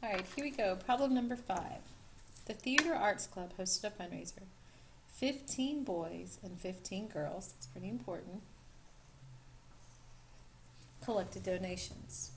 All right, here we go. Problem number 5. The Theater Arts Club hosted a fundraiser. 15 boys and 15 girls, that's pretty important, collected donations.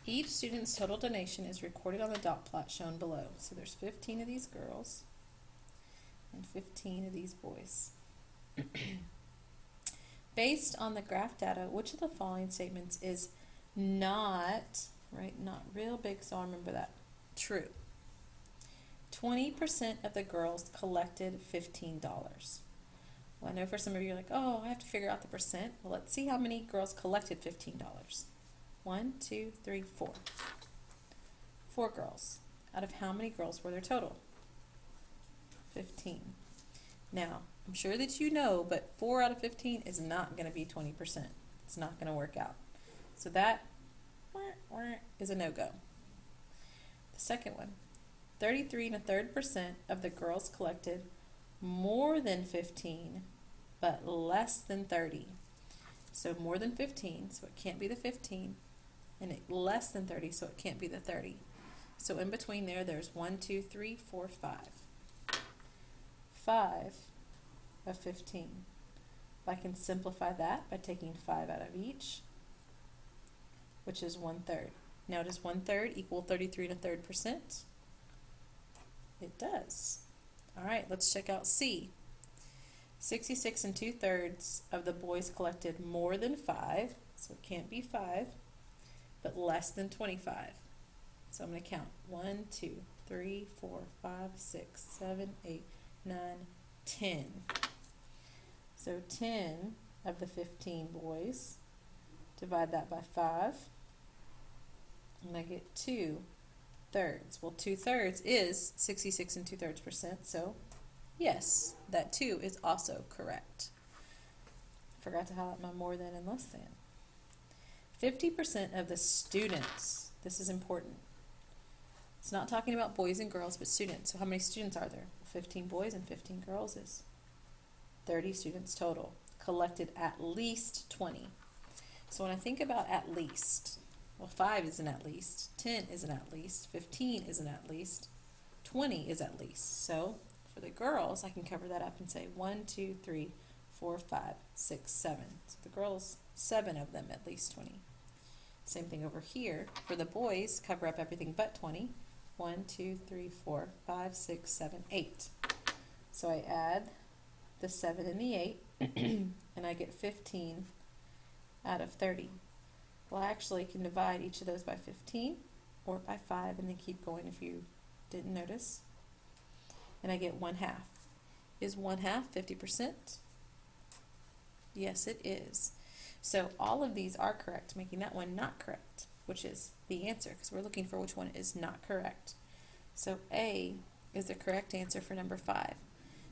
Each student's total donation is recorded on the dot plot shown below. So there's 15 of these girls and 15 of these boys. Based on the graph data, which of the following statements is not, right, not real big, so I'll remember that, true? 20% of the girls collected $15. Well, I know for some of you you're like, oh, I have to figure out the percent. Well, let's see how many girls collected $15. 1, 2, 3, 4. 4 girls. Out of how many girls were there total? 15. Now, I'm sure that you know, but 4 out of 15 is not going to be 20%. It's not going to work out. So that is a no-go. The second one, 33 1/3% of the girls collected more than 15, but less than 30. So more than 15, so it can't be the 15, and less than 30, so it can't be the 30. So in between there, there's 1, 2, 3, 4, 5. 5 of 15. I can simplify that by taking 5 out of each, which is 1/3. Now, does 1/3 equal 33 1/3%? It does. All right, let's check out C. 66 2/3 of the boys collected more than 5, so it can't be 5, but less than 25. So I'm going to count 1, 2, 3, 4, 5, 6, 7, 8, 9, 10. So 10 of the 15 boys, divide that by 5, and I get 2/3. Well, 2/3 is 66 2/3%, so yes, that 2 is also correct. Forgot to highlight my more than and less than. 50% of the students, this is important. It's not talking about boys and girls, but students. So how many students are there? 15 boys and 15 girls is 30 students total, collected at least 20. So when I think about at least, well, 5 is an at least, 10 is an at least, 15 is an at least, 20 is at least. So for the girls, I can cover that up and say 1, 2, 3, 4, 5, 6, 7. So the girls, 7 of them, at least 20. Same thing over here. For the boys, cover up everything but 20. 1, 2, 3, 4, 5, 6, 7, 8. So I add the 7 and the 8, and I get 15 out of 30. Well, I actually can divide each of those by 15 or by 5 and then keep going if you didn't notice. And I get 1/2. Is 1/2 50%? Yes, it is. So all of these are correct, making that one not correct, which is the answer, because we're looking for which one is not correct. So A is the correct answer for number 5.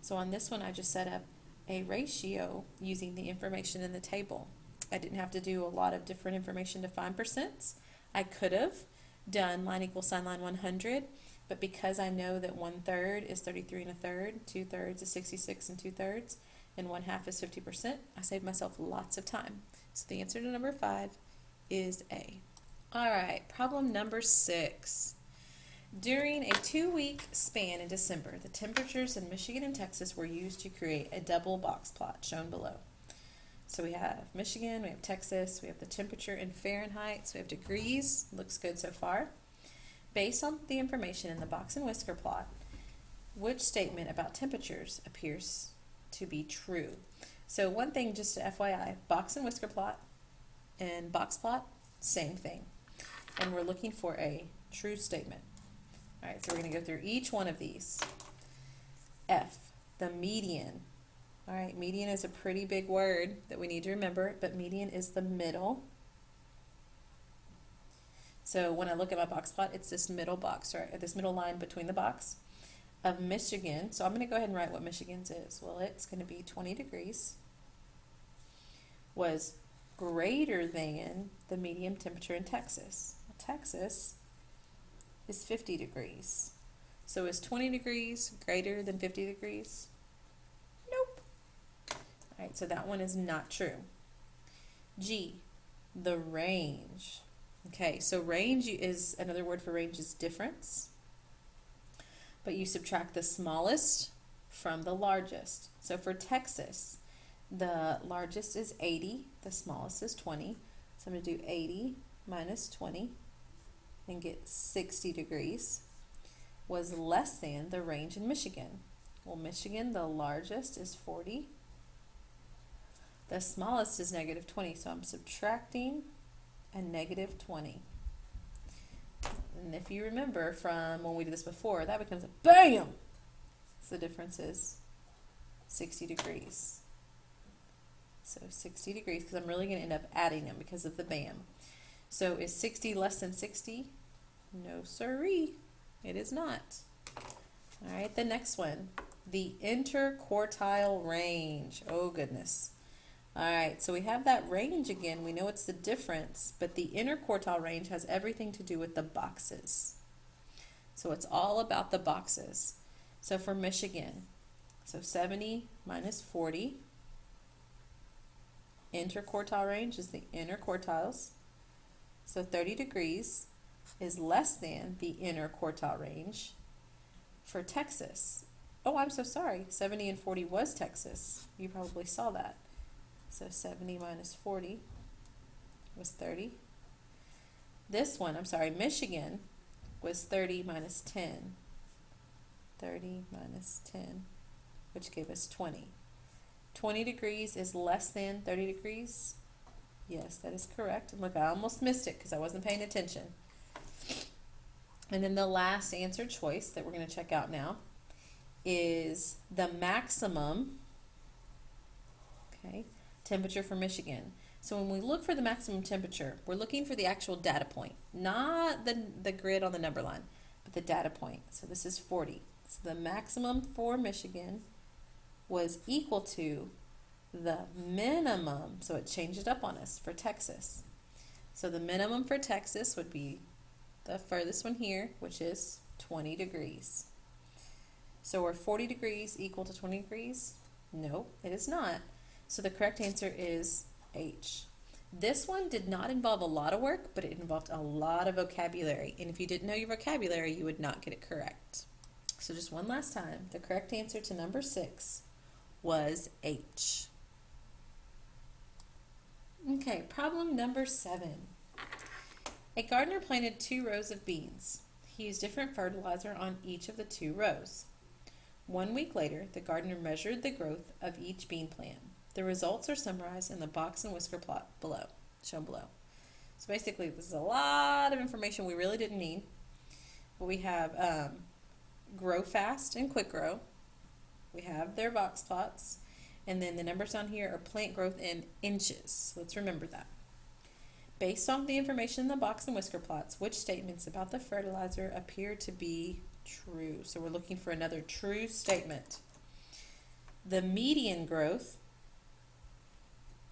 So on this one, I just set up a ratio using the information in the table. I didn't have to do a lot of different information to find percents. I could have done line equals sign line 100, but because I know that 1/3 is 33 1/3, 2/3 is 66 2/3, and 1/2 is 50%, I saved myself lots of time. So the answer to number 5 is A. All right, problem number 6. During a 2-week span in December, the temperatures in Michigan and Texas were used to create a double box plot shown below. So we have Michigan, we have Texas, we have the temperature in Fahrenheit, so we have degrees. Looks good so far. Based on the information in the box and whisker plot, which statement about temperatures appears to be true? So one thing, just to FYI, box and whisker plot and box plot, same thing. And we're looking for a true statement. All right, so we're going to go through each one of these. F, the median. All right, median is a pretty big word that we need to remember, but median is the middle. So when I look at my box plot, it's this middle box, right? This middle line between the box of Michigan. So I'm going to go ahead and write what Michigan's is. Well, it's going to be 20 degrees. Was greater than the medium temperature in Texas. Texas is 50 degrees. So is 20 degrees greater than 50 degrees? Nope. All right, so that one is not true. G, the range. Okay, so range is, another word for range is difference, but you subtract the smallest from the largest. So for Texas, the largest is 80, the smallest is 20. So I'm going to do 80 minus 20 and get 60 degrees, was less than the range in Michigan. Well, Michigan, the largest is 40. The smallest is negative 20, so I'm subtracting a negative 20. And if you remember from when we did this before, that becomes a BAM! So the difference is 60 degrees. So 60 degrees, because I'm really going to end up adding them because of the BAM. So is 60 less than 60? No siree, it is not. All right, the next one, the interquartile range. Oh goodness. All right, so we have that range again. We know it's the difference, but the interquartile range has everything to do with the boxes. So it's all about the boxes. So for Michigan, so 70 minus 40. Interquartile range is the inner quartiles. So 30 degrees is less than the inner quartile range. For Texas, oh, I'm so sorry, 70 and 40 was Texas. You probably saw that. So 70 minus 40 was 30. This one, I'm sorry, Michigan was 30 minus 10. 30 minus 10, which gave us 20. 20 degrees is less than 30 degrees. Yes, that is correct. And look, I almost missed it because I wasn't paying attention. And then the last answer choice that we're going to check out now is the maximum, okay, temperature for Michigan. So when we look for the maximum temperature, we're looking for the actual data point, not the grid on the number line, but the data point. So this is 40. So the maximum for Michigan was equal to the minimum, so it changed it up on us for Texas. So the minimum for Texas would be the furthest one here, which is 20 degrees. So are 40 degrees equal to 20 degrees? No, it is not. So the correct answer is H. This one did not involve a lot of work, but it involved a lot of vocabulary. And if you didn't know your vocabulary, you would not get it correct. So just one last time, the correct answer to number 6 was H. Okay, problem number 7. A gardener planted 2 rows of beans. He used different fertilizer on each of the 2 rows. 1 week later, the gardener measured the growth of each bean plant. The results are summarized in the box and whisker plot below, shown below. So basically, this is a lot of information we really didn't need. But we have grow fast and quick grow. We have their box plots. And then the numbers down here are plant growth in inches. So let's remember that. Based on the information in the box and whisker plots, which statements about the fertilizer appear to be true? So we're looking for another true statement. The median growth,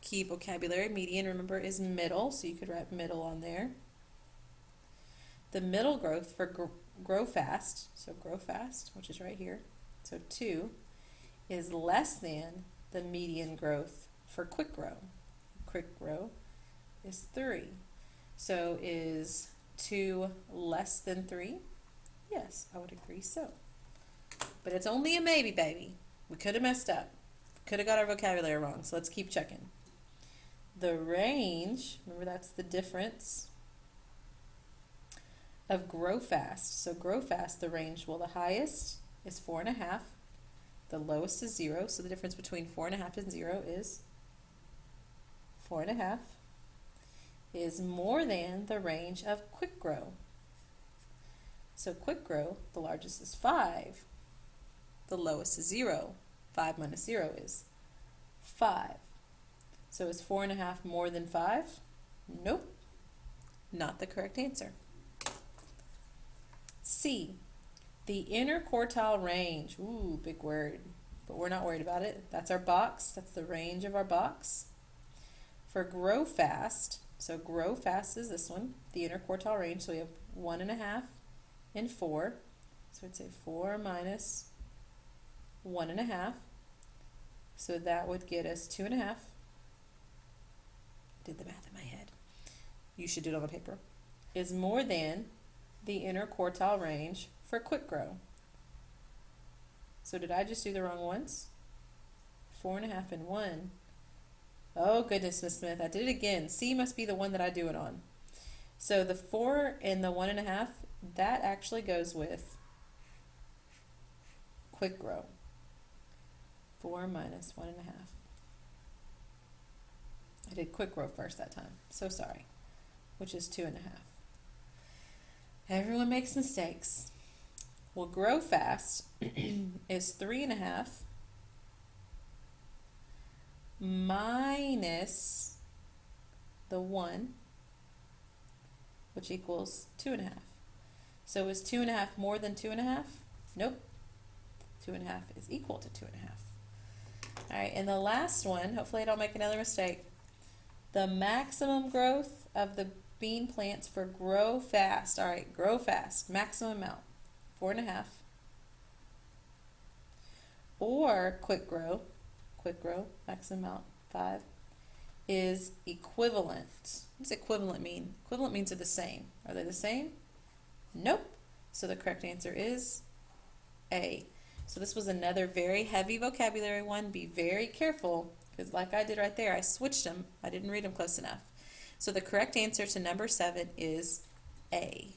key vocabulary, median, remember, is middle, so you could write middle on there. The middle growth for grow fast, so grow fast, which is right here, so 2, is less than the median growth for quick grow. Quick grow is 3. So is 2 less than 3? Yes, I would agree so. But it's only a maybe, baby. We could have messed up. Could have got our vocabulary wrong, so let's keep checking. The range, remember that's the difference of grow fast. So grow fast, the range, well, the highest is 4.5. The lowest is 0, so the difference between 4.5 and 0 is 4.5. Is more than the range of quick grow. So quick grow, the largest is 5. The lowest is 0. 5 minus 0 is 5. So is 4.5 more than 5? Nope. Not the correct answer. C. The interquartile range. Ooh, big word. But we're not worried about it. That's our box. That's the range of our box. For grow fast, so grow fast is this one, the interquartile range. So we have 1.5 and 4. So I'd say 4 minus 1.5. So that would get us 2.5. Did the math in my head. You should do it on the paper. is more than the interquartile range for quick grow. So did I just do the wrong ones? 4.5 and 1. Oh goodness, Miss Smith, I did it again. C must be the one that I do it on. So the 4 and the 1.5, that actually goes with quick grow. 4 minus 1.5. I did quick grow first that time. So sorry. Which is 2.5. Everyone makes mistakes. Well, grow fast is 3.5 minus the 1, which equals 2.5. So is 2.5 more than 2.5? Nope. 2.5 is equal to 2.5. All right, and the last one, hopefully I don't make another mistake. The maximum growth of the bean plants for grow fast. All right, grow fast, maximum amount, 4.5. Or quick grow, maximum amount, 5, is equivalent. What does equivalent mean? Equivalent means they're the same. Are they the same? Nope. So the correct answer is A. So this was another very heavy vocabulary one. Be very careful, because like I did right there, I switched them. I didn't read them close enough. So the correct answer to number 7 is A.